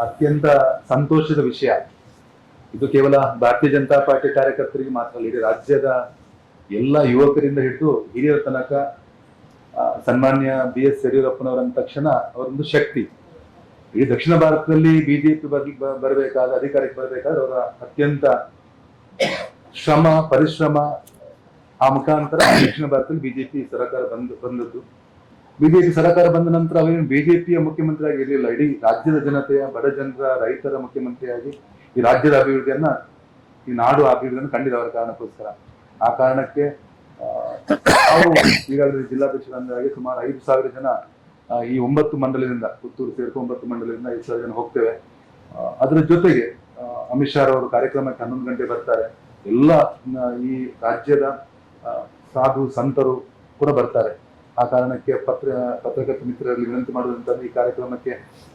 ಅತ್ಯಂತ ಸಂತೋಷದ ವಿಷಯ. ಇದು ಕೇವಲ ಭಾರತೀಯ ಜನತಾ ಪಾರ್ಟಿ ಕಾರ್ಯಕರ್ತರಿಗೆ ಮಾತ್ರ ಅಲ್ಲ, ಇಡೀ ರಾಜ್ಯದ ಎಲ್ಲ ಯುವಕರಿಂದ ಹಿಡಿದು ಹಿರಿಯರ ತನಕ ಸನ್ಮಾನ್ಯ BS ಯಡಿಯೂರಪ್ಪನವರ ಅಂದ ತಕ್ಷಣ ಅವರೊಂದು ಶಕ್ತಿ. ಈ ದಕ್ಷಿಣ ಭಾರತದಲ್ಲಿ ಬಿಜೆಪಿ ಬರಬೇಕಾದ ಅಧಿಕಾರಕ್ಕೆ ಬರಬೇಕಾದ್ರೆ ಅವರ ಅತ್ಯಂತ ಶ್ರಮ ಪರಿಶ್ರಮ ಆ ಮುಖಾಂತರ ದಕ್ಷಿಣ ಭಾರತದಲ್ಲಿ ಬಿಜೆಪಿ ಸರ್ಕಾರ ಬಂದದ್ದು. ಬಿಜೆಪಿ ಸರ್ಕಾರ ಬಂದ ನಂತರ ಅವೇನು ಬಿಜೆಪಿಯ ಮುಖ್ಯಮಂತ್ರಿ ಆಗಿ ಇರಲಿಲ್ಲ, ಇಡೀ ರಾಜ್ಯದ ಜನತೆಯ ಬಡ ಜನರ ರೈತರ ಮುಖ್ಯಮಂತ್ರಿಯಾಗಿ ಈ ರಾಜ್ಯದ ಅಭಿವೃದ್ಧಿಯನ್ನ ಈ ನಾಡು ಅಭಿವೃದ್ಧಿಯನ್ನು ಕಂಡಿದ್ದವರ ಕಾರಣಕ್ಕೋಸ್ಕರ. ಆ ಕಾರಣಕ್ಕೆ ನಾವು ಈಗಾಗಲೇ ಜಿಲ್ಲಾಧ್ಯಕ್ಷರಾಗಿ ಸುಮಾರು 5,000 ಜನ ಈ 9 ಮಂಡಲದಿಂದ, ಪುತ್ತೂರು ಸೇರ್ಕೊಂಡು 9 ಮಂಡಲದಿಂದ 5,000 ಜನ ಹೋಗ್ತೇವೆ. ಅದರ ಜೊತೆಗೆ ಅಮಿತ್ ಶಾ ಅವರು ಕಾರ್ಯಕ್ರಮಕ್ಕೆ 11 ಗಂಟೆ ಬರ್ತಾರೆ. ಎಲ್ಲ ಈ ರಾಜ್ಯದ ಸಾಧು ಸಂತರು ಕೂಡ ಬರ್ತಾರೆ. ಆ ಕಾರಣಕ್ಕೆ ಪತ್ರಕರ್ತ ಮಿತ್ರರಲ್ಲಿ ವಿನಂತಿ ಮಾಡುವಂತದ್ದು ಈ ಕಾರ್ಯಕ್ರಮಕ್ಕೆ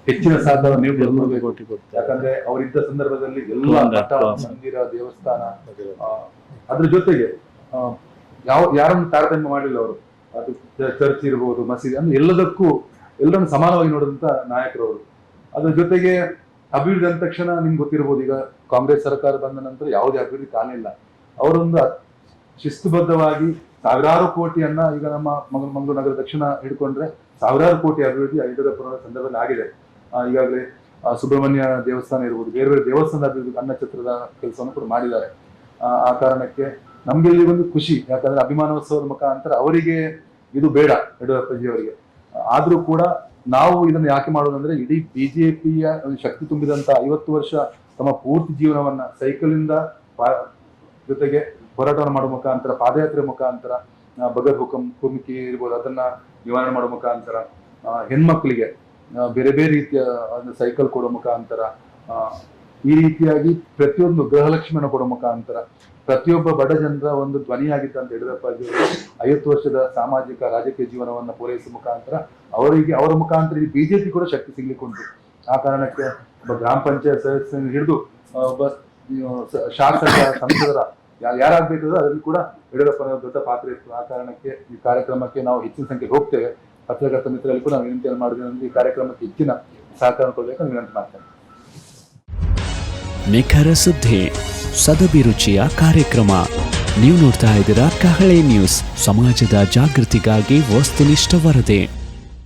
ಹೆಚ್ಚಿನ ಸಹಕಾರ ನೀವು ಕೊಡಬೇಕು. ಯಾಕಂದ್ರೆ ಅವರಿದ್ದ ಸಂದರ್ಭದಲ್ಲಿ ಎಲ್ಲ ಮಠ ಮಂದಿರ ದೇವಸ್ಥಾನ, ಅದ್ರ ಜೊತೆಗೆ ಯಾರನ್ನು ತಾರತಮ್ಯ ಮಾಡಿಲ್ಲ ಅವರು. ಅದು ಚರ್ಚ್ ಇರ್ಬೋದು, ಮಸೀದಿ, ಅಂದ್ರೆ ಎಲ್ಲದಕ್ಕೂ ಎಲ್ಲರನ್ನು ಸಮಾನವಾಗಿ ನೋಡಿದಂತ ನಾಯಕರವರು. ಅದ್ರ ಜೊತೆಗೆ ಅಭಿವೃದ್ಧಿ ಅಂದ ತಕ್ಷಣ ನಿಮ್ಗೆ ಗೊತ್ತಿರ್ಬೋದು, ಈಗ ಕಾಂಗ್ರೆಸ್ ಸರ್ಕಾರ ಬಂದ ನಂತರ ಯಾವುದೇ ಅಭಿವೃದ್ಧಿ ಕಾಣಿಲ್ಲ. ಅವರೊಂದು ಶಿಸ್ತುಬದ್ಧವಾಗಿ ಸಾವಿರಾರು ಕೋಟಿಯನ್ನ, ಈಗ ನಮ್ಮ ಮಂಗಳೂರು ನಗರ ದಕ್ಷಿಣ ಹಿಡ್ಕೊಂಡ್ರೆ ಸಾವಿರಾರು ಕೋಟಿ ಅಭಿವೃದ್ಧಿ ಯಡಿಯೂರಪ್ಪನವರ ಸಂದರ್ಭದಲ್ಲಿ ಆಗಿದೆ. ಈಗಾಗಲೇ ಸುಬ್ರಹ್ಮಣ್ಯ ದೇವಸ್ಥಾನ ಇರ್ಬೋದು, ಬೇರೆ ಬೇರೆ ದೇವಸ್ಥಾನದ ಅಭಿವೃದ್ಧಿ, ಅನ್ನಛತ್ರದ ಕೆಲಸವನ್ನು ಕೂಡ ಮಾಡಿದ್ದಾರೆ. ಆ ಕಾರಣಕ್ಕೆ ನಮ್ಗೆ ಇಲ್ಲಿ ಒಂದು ಖುಷಿ, ಯಾಕಂದ್ರೆ ಅಭಿಮಾನೋತ್ಸವದ ಮುಖಾಂತರ ಅವರಿಗೆ ಇದು ಬೇಡ, ಯಡಿಯೂರಪ್ಪಜಿ ಅವರಿಗೆ. ಆದ್ರೂ ಕೂಡ ನಾವು ಇದನ್ನು ಯಾಕೆ ಮಾಡೋದಂದ್ರೆ, ಇಡೀ ಬಿಜೆಪಿಯ ಶಕ್ತಿ ತುಂಬಿದಂತ 50 ವರ್ಷ ತಮ್ಮ ಪೂರ್ತಿ ಜೀವನವನ್ನ ಸೈಕಲಿಂದ ಜೊತೆಗೆ ಹೋರಾಟವನ್ನು ಮಾಡುವ ಮುಖಾಂತರ, ಪಾದಯಾತ್ರೆ ಮುಖಾಂತರ, ಬಗರ್ ಹುಕುಮಕಿ ಇರ್ಬೋದು ಅದನ್ನ ನಿವಾರಣೆ ಮಾಡುವ ಮುಖಾಂತರ, ಹೆಣ್ಮಕ್ಳಿಗೆ ಬೇರೆ ಬೇರೆ ರೀತಿಯ ಸೈಕಲ್ ಕೊಡೋ ಮುಖಾಂತರ, ಈ ರೀತಿಯಾಗಿ ಪ್ರತಿಯೊಂದು ಗೃಹಲಕ್ಷ್ಮಿಯನ್ನು ಕೊಡೋ ಮುಖಾಂತರ ಪ್ರತಿಯೊಬ್ಬ ಬಡ ಜನರ ಒಂದು ಧ್ವನಿಯಾಗಿದ್ದಂತ ಯಡಿಯೂರಪ್ಪಾಜಿ 50 ವರ್ಷದ ಸಾಮಾಜಿಕ ರಾಜಕೀಯ ಜೀವನವನ್ನು ಪೂರೈಸುವ ಮುಖಾಂತರ ಅವರ ಮುಖಾಂತರ ಈ ಬಿಜೆಪಿ ಕೂಡ ಶಕ್ತಿ ಸಿಗ್ಲಿಕ್ಕುಂಟು. ಆ ಕಾರಣಕ್ಕೆ ಒಬ್ಬ ಗ್ರಾಮ ಪಂಚಾಯತ್ ಸದಸ್ಯ ಹಿಡಿದು ಒಬ್ಬ ಶಾಸಕ ಸಂಸದರ ಯಾರಾಗಬೇಕಾದ್ರೂ ಅದರಲ್ಲಿ ಕೂಡ ಯಡಿಯೂರಪ್ಪನ ದೊಡ್ಡ ಪಾತ್ರ ಇತ್ತು. ಆ ಕಾರಣಕ್ಕೆ ಈ ಕಾರ್ಯಕ್ರಮಕ್ಕೆ ನಾವು ಹೆಚ್ಚಿನ ಸಂಖ್ಯೆ ಹೋಗ್ತೇವೆ. ಪತ್ರಕರ್ತ ಮಿತ್ರರಲ್ಲಿ ಕೂಡ ನಾವು ವಿನಂತಿಯನ್ನು ಮಾಡಿದ್ರೆ ಈ ಕಾರ್ಯಕ್ರಮಕ್ಕೆ ಹೆಚ್ಚಿನ ಸಹಕಾರ ಕೊಡಬೇಕಂತ ವಿನಂತಿ ಮಾಡ್ತೇನೆ. ನಿಖರ ಸುದ್ದಿ, ಸದಭಿರುಚಿಯ ಕಾರ್ಯಕ್ರಮ. ನೀವು ನೋಡ್ತಾ ಇದ್ದೀರಾ ಕಹಳೆ ನ್ಯೂಸ್, ಸಮಾಜದ ಜಾಗೃತಿಗಾಗಿ ವಸ್ತುನಿಷ್ಠ ವರದಿ.